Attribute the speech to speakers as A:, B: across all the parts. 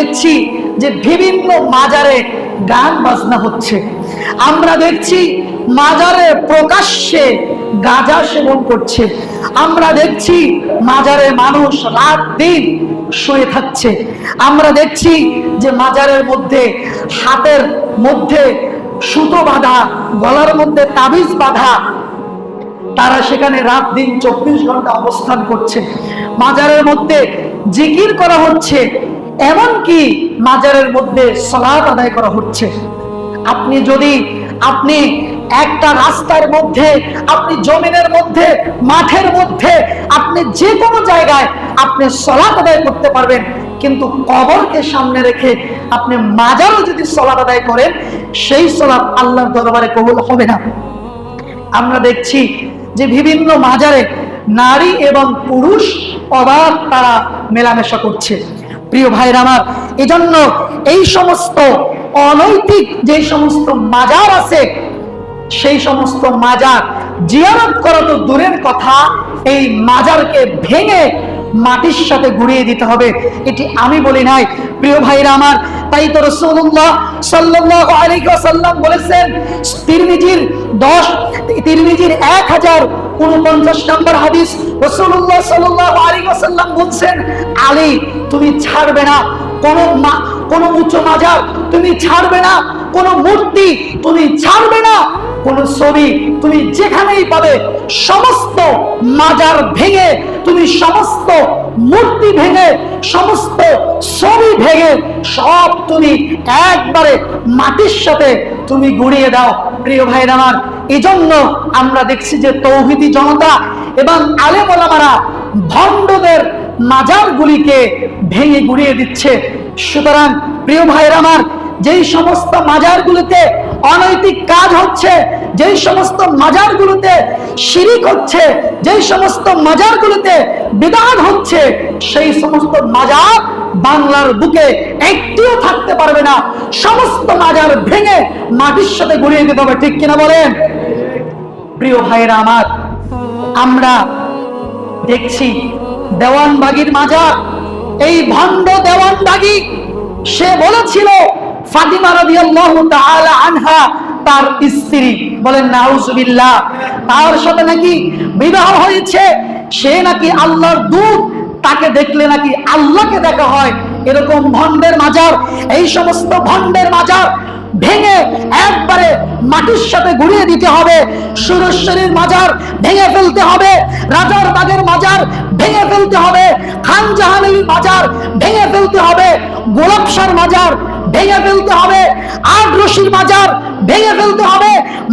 A: দেখছি যে বিভিন্ন মাজারে গান বাজনা হচ্ছে, আমরা দেখছি মাজারে প্রকাশ্যে গাঁজা সেবন করছে, আমরা দেখছি মাজারে মানুষ রাত দিন শুয়ে থাকছে, আমরা দেখছি যে মাজারের মধ্যে হাতের মধ্যে সুতো বাঁধা, গলার মধ্যে তাবিজ বাঁধা, তারা সেখানে রাত দিন 24 ঘন্টা অবস্থান করছে। মাজারের মধ্যে জিকির করা হচ্ছে, এমনকি মাজারের মধ্যে সালাত আদায় করা হচ্ছে। আপনি একটা রাস্তার মধ্যে, আপনি জমিনের মধ্যে, মাঠের মধ্যে, আপনি যে কোনো জায়গায় আপনি সালাত আদায় করতে পারবেন, কিন্তু কবরকে সামনে রেখে আপনি মাজারও যদি সালাত আদায় করেন, সেই সালাত আল্লাহর দরবারে কবুল হবে না। আমরা দেখছি যে বিভিন্ন মাজারে নারী এবং পুরুষ অবাধ তারা মেলামেশা করছে। প্রিয় ভাইরা আমার, এজন্য এই সমস্ত অনৈতিক যে সমস্ত মাজার আছে, সেই সমস্ত মাজার জিয়ারত করা তো দূরের কথা, এই মাজারকে ভেঙে মাটির সাথে গুঁড়িয়ে দিতে হবে। এটি আমি বলি নাই, প্রিয় ভাইরা আমার। তাই তো রাসূলুল্লাহ সাল্লাল্লাহু আলাইহি ওয়াসাল্লাম বলেছেন, তিরমিজির 1049 নম্বর হাদিস, রাসূলুল্লাহ সাল্লাল্লাহু আলাইহি ওয়াসাল্লাম বলছেন, আলী তুমি ছাড়বে না কোন উঁচু মাজার, তুমি ছাড়বে না কোন মূর্তি, তুমি ছাড়বে না কোন ছবি, তুমি যেখানেই পাবে সমস্ত মাজার ভেঙে, তুমি সমস্ত মূর্তি ভেঙে, সমস্ত ছবি ভেঙে সব তুমি একবারে মাটির সাথে তুমি গুঁড়িয়ে দাও। প্রিয় ভাইরা আমার, এজন্য আমরা দেখছি যে তৌহিদি জনতা এবং আলেম ওলামারা ভণ্ডদের মাজারগুলিকে ভেঙে গুঁড়িয়ে দিচ্ছে। সুতরাং প্রিয় ভাইরা আমার, যেই সমস্ত মাজারগুলিতে অনৈতিক কাজ হচ্ছে, যেই সমস্ত মাজারগুলোতে শিরিক হচ্ছে, যেই সমস্ত মাজারগুলোতে বিদআত হচ্ছে, সেই সমস্ত মাজার বাংলার বুকে একটিও থাকতে পারবে না। সমস্ত মাজার ভেঙে মাটির সাথে গুঁড়িয়ে দিতে হবে, ঠিক কিনা বলেন? প্রিয় ভাইরা আমার, আমরা দেখছি দেওয়ানবাগীর মাজার, এই ভণ্ড দেওয়ানবাগী, সে বলেছিল ফাতিমা রাদিয়াল্লাহু তাআলা আনহা তার স্ত্রী, বলেন নাউজুবিল্লাহ, তার সাথে নাকি বিবাহ হয়েছে, সে নাকি আল্লাহর দূত, তাকে দেখলে নাকি আল্লাহকে দেখা হয়। এরকম ভণ্ডের মাজার, এই সমস্ত ভণ্ডের মাজার ভেঙে একবারে মাটির সাথে গুঁড়িয়ে দিতে হবে। সুরেশ্বরীর মাজার ভেঙে ফেলতে হবে, রাজার বাগের মাজার ভেঙে ফেলতে হবে, খান জাহানের মাজার ভেঙে ফেলতে হবে, গোলাপশার মাজার ভেঙে ফেলতে হবে, আট রশির মাজার ভেঙে ফেলতে হবে,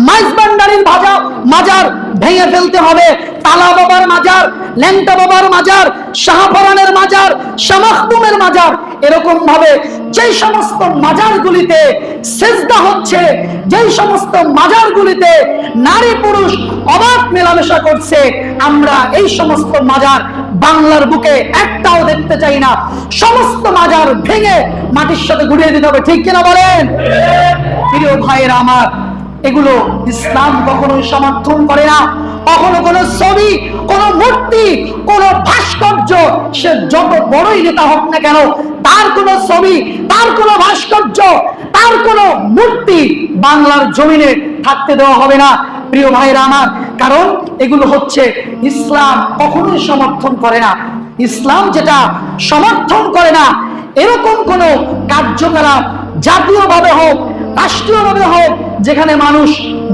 A: মাইজবান্ডারির মাজার ভেঙে ফেলতে হবে, তালা বাবার মাজার, ল্যাংটা বাবার মাজার, শাহপরানের মাজার, শামাখদুমের মাজার, এরকম ভাবে যেই সমস্ত মাজারগুলিতে সিজদা হচ্ছে, যেই সমস্ত মাজারগুলিতে নারী পুরুষ অবাধ মেলামেশা করছে, আমরা এই সমস্ত মাজার বাংলার বুকে একটাও দেখতে চাই না। সমস্ত মাজার ভেঙে মাটির সাথে গুঁড়িয়ে দিতে হবে, ঠিক কিনা বলেন? প্রিয় ভাইয়েরা আমার, এগুলো ইসলাম কখনোই সমর্থন করে না। কখনো কোনো ছবি, কোনো মূর্তি, কোনো ভাস্কর্য, সে যত বড়ই নেতা হোক না কেন, তার কোনো ছবি, তার কোনো ভাস্কর্য, তার কোনো মূর্তি বাংলার জমিনে থাকতে দেওয়া হবে না। প্রিয় ভাইরা আমার, কারণ এগুলো হচ্ছে ইসলাম কখনোই সমর্থন করে না। ইসলাম যেটা সমর্থন করে না, এরকম কোনো কার্যকলাপ জাতীয়ভাবে হোক, রাষ্ট্রীয়ভাবে হোক, যেখানে মানুষ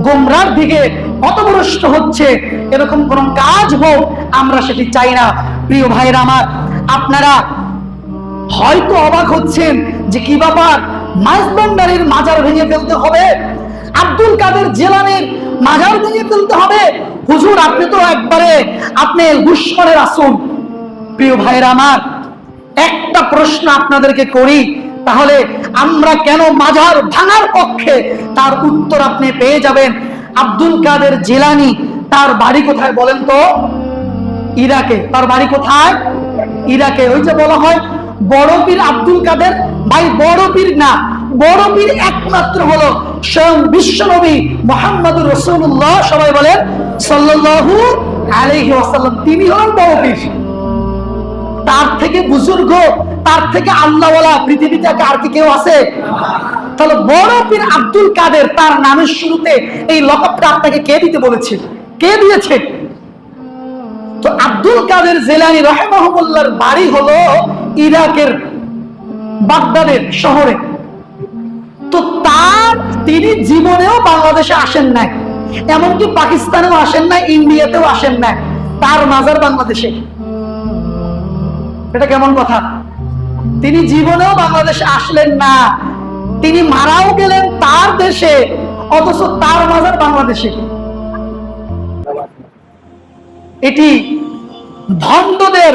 A: গোমরার দিকে পথভ্রষ্ট হচ্ছে, এরকম কোন কাজ হোক, আমরা সেটি চাই না। প্রিয় ভাইরা আমার, আপনারা হয়তো অবাক হচ্ছেন যে কি ব্যাপার, মাইজবান্ডারির মাজার ভেঙে ফেলতে হবে, আব্দুল কাদের জিলানীর মাজার ভেঙে ফেলতে হবে, হুজুর আপনি তো একবারে আপনি দুশমনের আসুন। প্রিয় ভাইরা আমার, একটা প্রশ্ন আপনাদেরকে করি, তাহলে আমরা কেন মাজার ভাঙার পক্ষে, তার উত্তর আপনি পেয়ে যাবেন। আব্দুল কাদের জিলানী, তার বাড়ি কোথায় বলেন তো? ইরাকে। তার বাড়ি কোথায়? ইরাকে। ওই যে বলা হয় বড় পীর আব্দুল কাদের, ভাই বড় পীর না, বড় পীর একমাত্র হলো স্বয়ং বিশ্বনবী মুহাম্মদুর রাসূলুল্লাহ, সবাই বলেন সাল্লাল্লাহু আলাইহি ওয়াসাল্লাম, তিনি হলেন বড় পীর। তার থেকে বুজুর্গ, তার থেকে আল্লাহওয়ালা পৃথিবীতে আর কি কেউ আছে? তাহলে বড় পীর আব্দুল কাদের, তার নামের শুরুতে এই লকবটা আপনাকে কে দিতে বলেছে? কে দিয়েছে? তো আব্দুল কাদের জিলানী রাহিমাহুল্লাহর বাড়ি হলো ইরাকের বাগদাদের শহরে। তো তিনি জীবনেও বাংলাদেশে আসেন নাই, এমনকি পাকিস্তানেও আসেন নাই, ইন্ডিয়াতেও আসেন নাই, তার মাজার বাংলাদেশে। এটা কেমন কথা? তিনি জীবনেও বাংলাদেশে আসলেন না, তিনি মারাও গেলেন তার দেশে, অথচ তার মাজার বাংলাদেশে। এটি ভণ্ডদের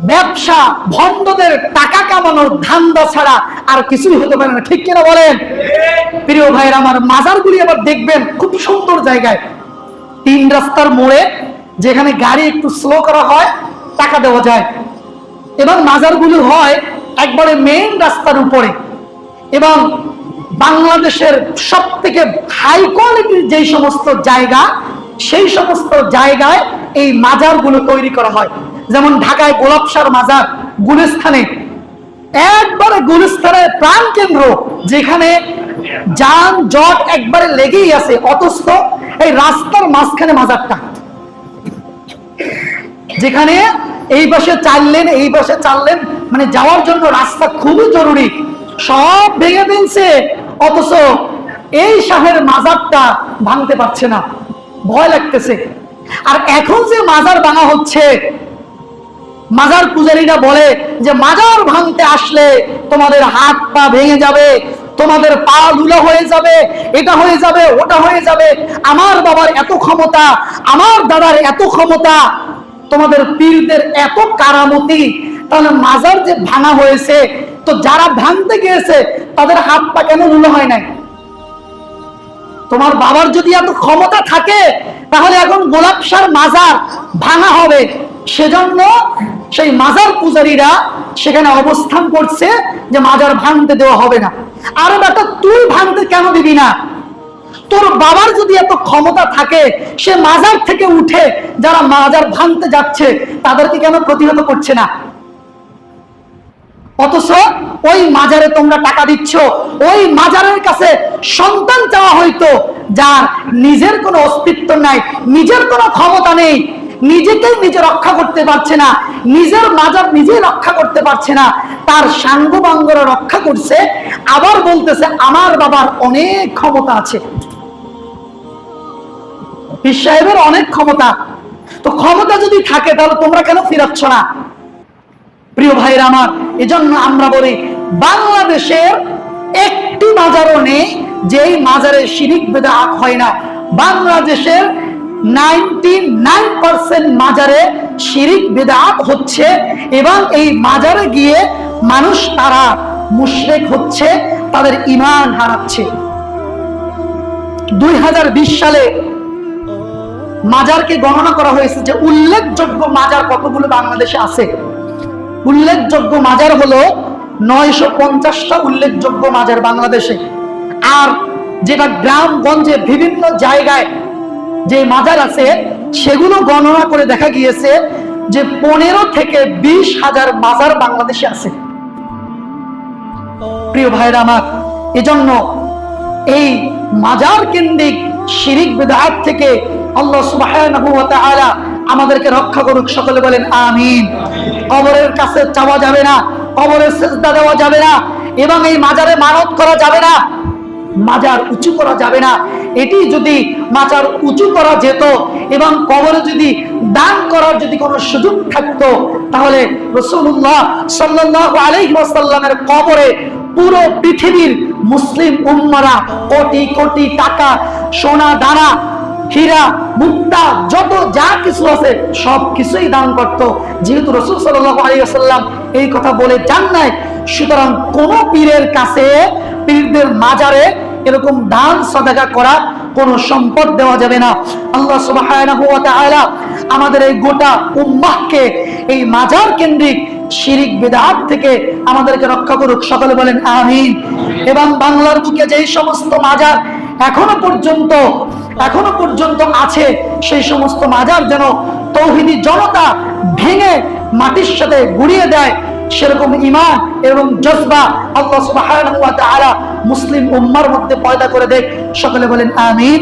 A: ব্যবসা, ভণ্ডদের টাকা কামানোর ধান্দা ছাড়া আর কিছুই হতে পারে না, ঠিক কিনা বলেন? প্রিয় ভাইয়ের আমার, মাজারগুলি আবার দেখবেন খুব সুন্দর জায়গায়, 3 রাস্তার মোড়ে, যেখানে গাড়ি একটু স্লো করা হয় টাকা দেওয়া যায়, এবং মাজারগুলো হয় একবারে মেইন রাস্তার উপরে। এবং বাংলাদেশের সব থেকে হাই কোয়ালিটির যেই সমস্ত জায়গা, সেই সমস্ত জায়গায় এই মাজারগুলো তৈরি করা হয়। যেমন ঢাকায় গোলাপশার মাজার গুলিস্তানে, একবারে গুলিস্তানের প্রাণ কেন্দ্র, যেখানে যানজট একবারে লেগেই আছে, অথচ এই রাস্তার মাঝখানে মাজারটা, যেখানে এই পাশে 4 লেন, এই পাশে 4 লেন, মানে যাওয়ার জন্য রাস্তা খুবই জরুরি, সব ভেঙে ফেলছে, অথচ এই শাহের মাজারটা ভাঙতে পারছে না, ভয় লাগতেছে। আর এখন যে মাজার ভাঙা হচ্ছে, মাজার পূজারীরা বলে যে মাজার ভাঙতে আসলে তোমাদের হাত পা ভেঙে যাবে, তোমাদের পা লুলা হয়ে যাবে, এটা হয়ে যাবে, ওটা হয়ে যাবে, আমার বাবার এত ক্ষমতা, আমার দাদার এত ক্ষমতা, তোমাদের পীরদের এত কারামতি। তাহলে মাজার যে ভাঙা হয়েছে, তো যারা ভাঙতে গিয়েছে তাদের হাত পা কেন লুলা হয় নাই? তোমার বাবার যদি এত ক্ষমতা থাকে, তাহলে এখন গোলাপশার মাজার ভাঙা হবে, সেজন্য সেই মাজার পূজারীরা সেখানে অবস্থান করছে যে মাজার ভাঙতে দেওয়া হবে না। আরে বেটা, তুই ভাঙতে কেন দিবি না? তোর বাবার যদি এত ক্ষমতা থাকে, সে মাজার থেকে উঠে যারা মাজার ভাঙতে যাচ্ছে তাদেরকে কেন প্রতিহত করছে না? অথচ ওই মাজারে তোমরা টাকা দিচ্ছ, ওই মাজারের কাছে সন্তান চাওয়া হইতো যার নিজের কোনো অস্তিত্ব নাই, নিজের কোনো ক্ষমতা নেই, নিজেকেই নিজে রক্ষা করতে পারছে না, নিজের মাজার নিজেই রক্ষা করতে পারছে না, তার সাঙ্গবাঙ্গরা রক্ষা করছে, আবার বলতেছে আমার বাবার অনেক ক্ষমতা আছে, পীর সাহেবের অনেক ক্ষমতা। তো ক্ষমতা যদি থাকে তাহলে তোমরা কেন ফিরাচ্ছ না? প্রিয় ভাইরা আমার, এজন্য আমরা বলি বাংলাদেশের একটি মাজারও নেই যেই মাজারে শিরিক বিদআত হয় না। বাংলাদেশের 99% মাজারে শিরিক বিদআত হচ্ছে, এবং এই মাজারে গিয়ে মানুষ তারা মুশরিক হচ্ছে, তাদের ঈমান হারাচ্ছে। 2020 সালে মাজারকে গণনা করা হয়েছে যে উল্লেখযোগ্য মাজার কতগুলো বাংলাদেশে আছে। উল্লেখযোগ্য মাজার হলো 950টা উল্লেখযোগ্য মাজার বাংলাদেশে। আর যেটা গ্রামগঞ্জে বিভিন্ন জায়গায় যে মাজার আছে, সেগুলো গণনা করে দেখা গিয়েছে যে 15 থেকে 20 হাজার মাজার বাংলাদেশে আছে। প্রিয় ভাইরা আমার, এজন্য এই মাজার কেন্দ্রিক শিরিক বিদআত থেকে আল্লাহ সুবহানাহু ওয়া তাআলা আমাদেরকে রক্ষা করুক, সকলে বলেন আমিন। কবরের কাছে চাওয়া যাবে না, কবরের সিজদা দেওয়া যাবে না, এবং এই মাজারে মানত করা যাবে না, মাজার উঁচু করা যাবে না। এটি যদি মাজার উঁচু করা যেত এবং কবরে যদি দান করার যদি কোনো সুযোগ থাকতো, তাহলে রাসূলুল্লাহ সাল্লাল্লাহু আলাইহি ওয়াসাল্লামের কবরে পুরো পৃথিবীর মুসলিম উম্মারা কোটি কোটি টাকা, সোনা দানা, হীরা মুক্তা, যত যা কিছু আছে সব কিছুই দান করত। যেহেতু রাসূল সাল্লাল্লাহু আলাইহি ওয়াসাল্লাম এই কথা বলে যান নাই, সুতরাং কোন পীরের কাছে, পীরদের মাজারে এরকম দান সাদাকা করা, কোন সম্পদ দেওয়া যাবে না। আল্লাহ সুবহানাহু ওয়া তাআলা আমাদের এই গোটা উম্মাহকে এই মাজার কেন্দ্রিক শিরিক বিদআত থেকে আমাদেরকে রক্ষা করুক, সকলে বলেন আমিন। এবং বাংলার বুকে যেই সমস্ত মাজার এখনো পর্যন্ত আছে, সেই সমস্ত মাজার যেন তৌহিদি জনতা ভেঙে মাটির সাথে গুড়িয়ে দেয়, সেরকম ঈমান এবং জজবা আল্লাহ সুবহানাহু ওয়া তাআলা মুসলিম উম্মার মধ্যে পয়দা করে দেয়। সকলে বলেন আমিন।